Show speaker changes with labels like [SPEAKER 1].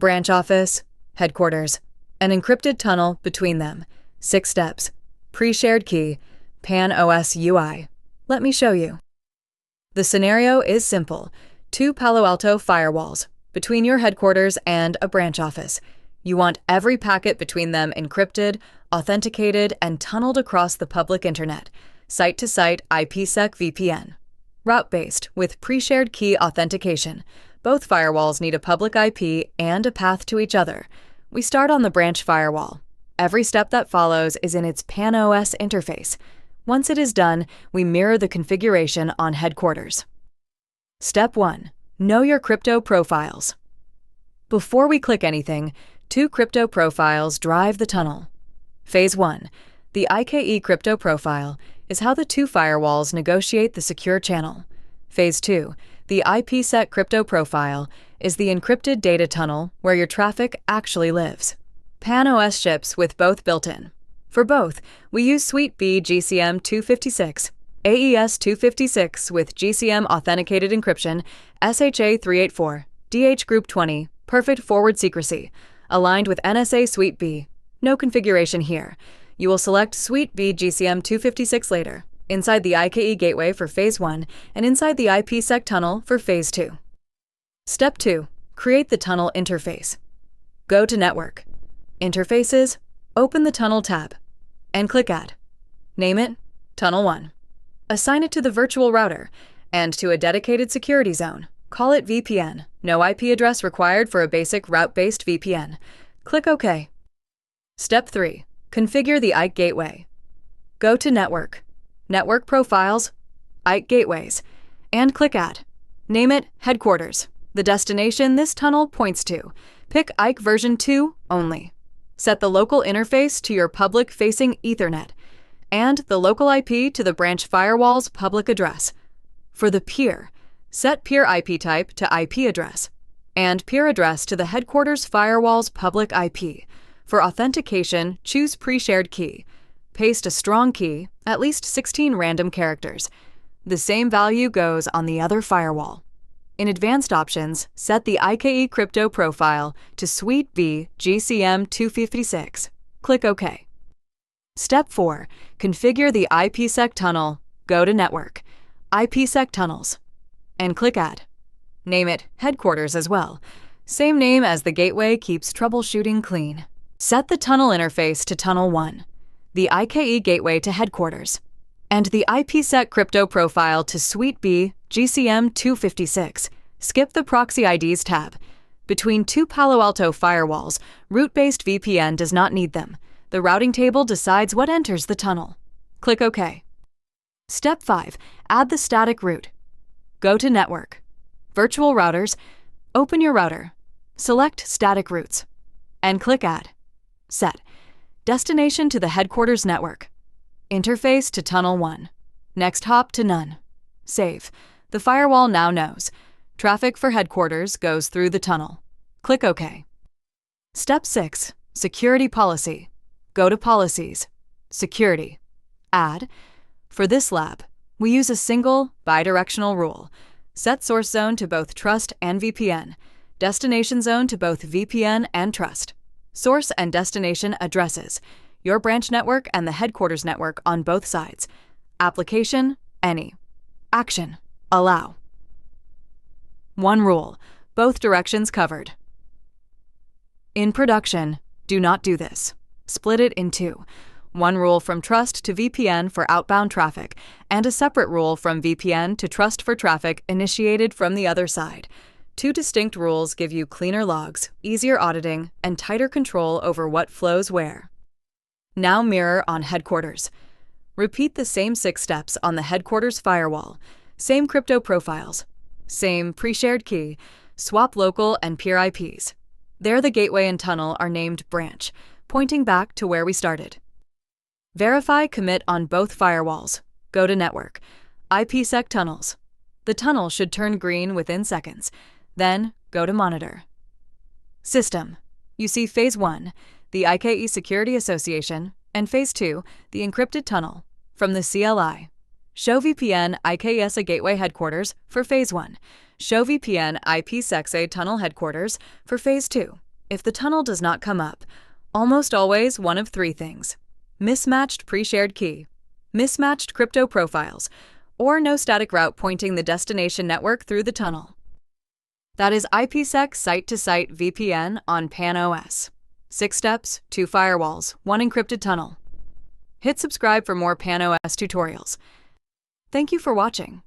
[SPEAKER 1] branch office, headquarters, an encrypted tunnel between them, 6 steps, pre-shared key, Pan OS UI. Let me show you. The scenario is simple. 2 Palo Alto firewalls between your headquarters and a branch office. You want every packet between them encrypted, authenticated, and tunneled across the public internet. Site-to-site IPsec VPN. Route-based with pre-shared key authentication. Both firewalls need a public IP and a path to each other. We start on the branch firewall. Every step that follows is in its Pan OS interface. Once it is done, we mirror the configuration on headquarters. Step 1. Know your crypto profiles. Before we click anything, 2 crypto profiles drive the tunnel. Phase 1. The IKE crypto profile is how the 2 firewalls negotiate the secure channel. Phase 2. The IPsec crypto profile is the encrypted data tunnel where your traffic actually lives. Pan OS ships with both built in. For both, we use Suite B GCM 256, AES 256 with GCM authenticated encryption, SHA 384, DH Group 20, perfect forward secrecy, aligned with NSA Suite B. No configuration here. You will select Suite B GCM 256 later, inside the IKE gateway for Phase 1 and inside the IPsec tunnel for Phase 2. Step 2. Create the tunnel interface. Go to Network. Interfaces, open the Tunnel tab, and click Add. Name it Tunnel 1. Assign it to the virtual router and to a dedicated security zone. Call it VPN. No IP address required for a basic route-based VPN. Click OK. Step 3. Configure the IKE gateway. Go to Network, Network Profiles, IKE Gateways, and click Add. Name it Headquarters, the destination this tunnel points to. Pick IKE version 2 only. Set the local interface to your public-facing Ethernet, and the local IP to the branch firewall's public address. For the peer, set peer IP type to IP address, and peer address to the headquarters firewall's public IP. For authentication, choose pre-shared key. Paste a strong key, at least 16 random characters. The same value goes on the other firewall. In advanced options, set the IKE crypto profile to Suite B GCM 256. Click OK. Step 4. Configure the IPsec tunnel. Go to Network, IPsec Tunnels, and click Add. Name it Headquarters as well. Same name as the gateway keeps troubleshooting clean. Set the tunnel interface to Tunnel 1, the IKE gateway to Headquarters, and the IPsec crypto profile to Suite B GCM 256. Skip the Proxy IDs tab. Between 2 Palo Alto firewalls, route-based VPN does not need them. The routing table decides what enters the tunnel. Click OK. Step 5. Add the static route. Go to Network, Virtual Routers, open your router, select Static Routes, and click Add. Set. Destination to the headquarters network. Interface to Tunnel 1. Next hop to None. Save. The firewall now knows. Traffic for headquarters goes through the tunnel. Click OK. Step 6. Security Policy. Go to Policies, Security, Add. For this lab, we use a single bidirectional rule. Set source zone to both trust and VPN. Destination zone to both VPN and trust. Source and destination addresses, your branch network and the headquarters network on both sides. Application, any. Action, allow. One rule, both directions covered. In production, do not do this. Split it in 2. One rule from trust to VPN for outbound traffic, and a separate rule from VPN to trust for traffic initiated from the other side. 2 distinct rules give you cleaner logs, easier auditing, and tighter control over what flows where. Now mirror on headquarters. Repeat the same 6 steps on the headquarters firewall. Same crypto profiles. Same pre-shared key. Swap local and peer IPs. There the gateway and tunnel are named branch, pointing back to where we started. Verify commit on both firewalls. Go to Network, IPsec Tunnels. The tunnel should turn green within seconds. Then go to Monitor. System. You see Phase 1, the IKE Security Association, and Phase 2, the encrypted tunnel. From the CLI. Show VPN IKESA Gateway Headquarters for Phase 1. Show VPN IPsec Tunnel Headquarters for Phase 2. If the tunnel does not come up, almost always one of three things: mismatched pre-shared key, mismatched crypto profiles, or no static route pointing the destination network through the tunnel. That is IPsec Site-to-Site VPN on Pan OS. 6 steps, 2 firewalls, 1 encrypted tunnel. Hit subscribe for more Pan OS tutorials. Thank you for watching.